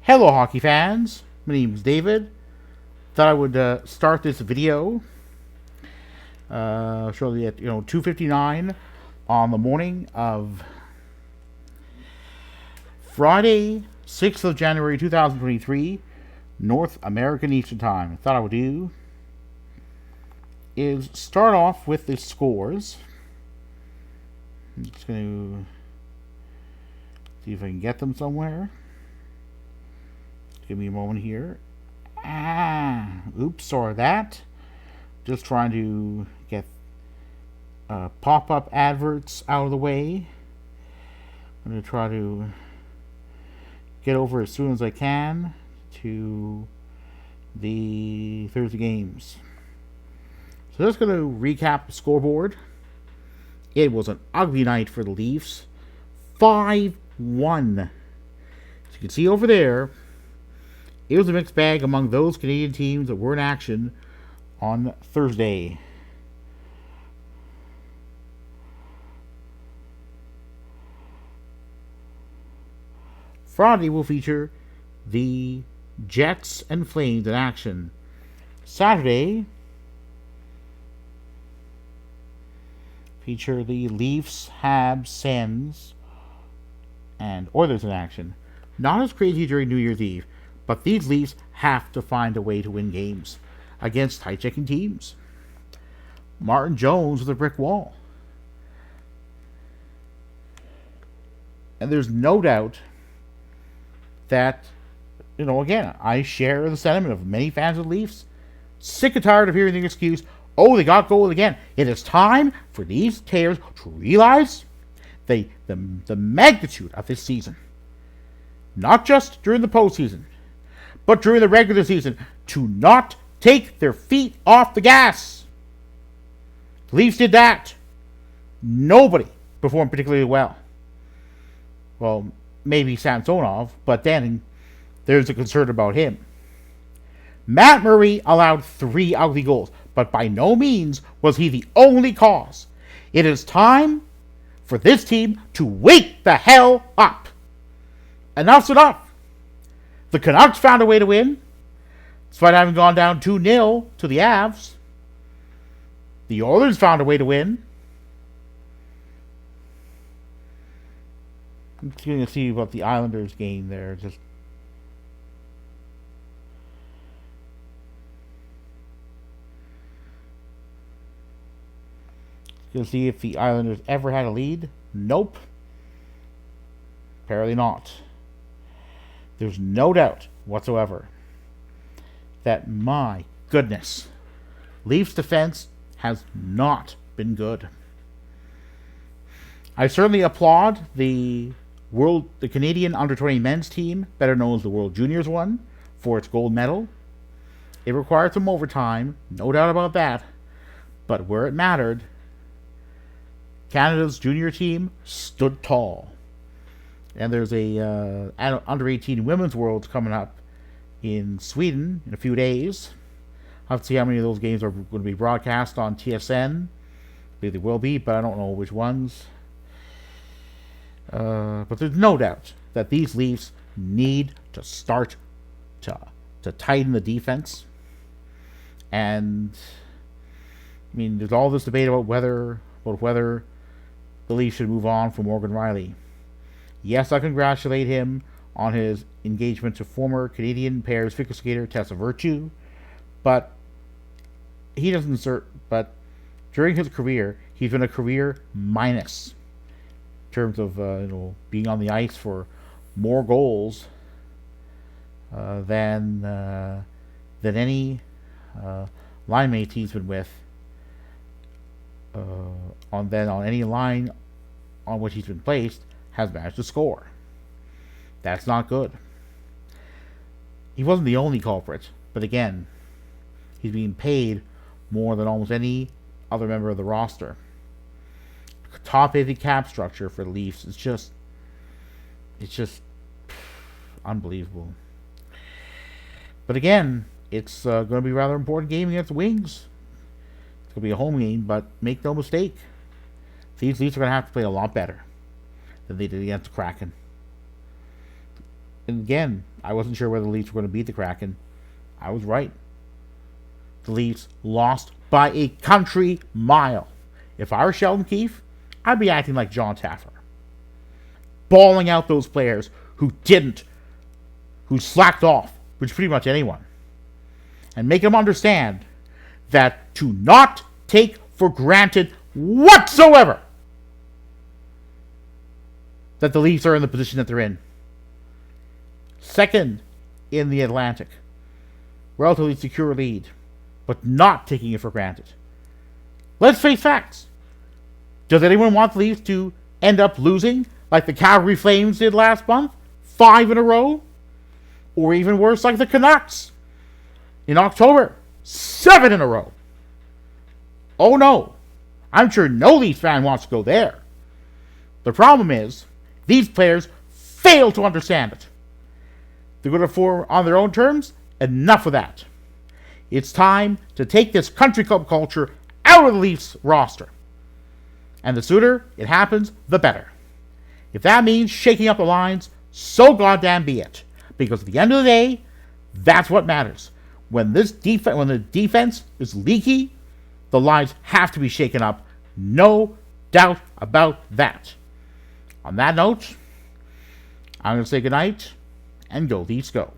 Hello, hockey fans. My name is David. Thought I would start this video shortly at 2:59 on the morning of Friday, 6th of January 2023, North American Eastern Time. I thought I would do is start off with the scores. I'm just going to see if I can get them somewhere. Give me a moment here. Oops, sorry that. Just trying to get pop-up adverts out of the way. I'm going to try to get over as soon as I can to the Thursday games. So just going to recap the scoreboard. It was an ugly night for the Leafs. 5-1. As you can see over there, it was a mixed bag among those Canadian teams that were in action on Thursday. Friday will feature the Jets and Flames in action. Saturday feature the Leafs, Habs, Sens, and Oilers in action. Not as crazy during New Year's Eve, but these Leafs have to find a way to win games against tight-checking teams. Martin Jones with a brick wall. And there's no doubt that, again, I share the sentiment of many fans of the Leafs. Sick and tired of hearing the excuse, oh, they got gold again. It is time for these players to realize the magnitude of this season. Not just during the postseason, but during the regular season, to not take their feet off the gas. The Leafs did that. Nobody performed particularly well. Well, maybe Samsonov, but then there's a concern about him. Matt Murray allowed 3 ugly goals, but by no means was he the only cause. It is time for this team to wake the hell up. Enough's enough. The Canucks found a way to win, despite having gone down 2-0 to the Avs. The Oilers found a way to win. I'm just going to see about the Islanders game there. Just going to see if the Islanders ever had a lead. Nope. Apparently not. There's no doubt whatsoever that, my goodness, Leafs defense has not been good. I certainly applaud the Canadian under-20 men's team, better known as the World Juniors one, for its gold medal. It required some overtime, no doubt about that, but where it mattered, Canada's junior team stood tall. And there's a under-18 women's worlds coming up in Sweden in a few days. I'll have to see how many of those games are going to be broadcast on TSN. I believe they will be, but I don't know which ones. But there's no doubt that these Leafs need to start to tighten the defense. And I mean, there's all this debate about whether the Leafs should move on from Morgan Rielly. Yes, I congratulate him on his engagement to former Canadian pairs figure skater Tessa Virtue, but But during his career, he's been a career minus in terms of being on the ice for more goals than any line mate he's been with on any line on which he's been placed has managed to score. That's not good. He wasn't the only culprit, but again, he's being paid more than almost any other member of the roster. Top heavy cap structure for the Leafs is just unbelievable. But again, it's going to be a rather important game against the Wings. It's going to be a home game, but make no mistake, these Leafs are going to have to play a lot better than they did against the Kraken. And again, I wasn't sure whether the Leafs were going to beat the Kraken. I was right. The Leafs lost by a country mile. If I were Sheldon Keefe, I'd be acting like John Taffer. Bawling out those players who slacked off, which is pretty much anyone. And make them understand that to not take for granted whatsoever that the Leafs are in the position that they're in. Second in the Atlantic. Relatively secure lead, but not taking it for granted. Let's face facts. Does anyone want the Leafs to end up losing like the Calgary Flames did last month? 5 in a row? Or even worse, like the Canucks in October? 7 in a row. Oh no. I'm sure no Leafs fan wants to go there. The problem is, these players fail to understand it. They're going to perform on their own terms. Enough of that. It's time to take this country club culture out of the Leafs roster. And the sooner it happens, the better. If that means shaking up the lines, so goddamn be it. Because at the end of the day, that's what matters. When the defense is leaky, the lines have to be shaken up. No doubt about that. On that note, I'm going to say goodnight and go Leafs go.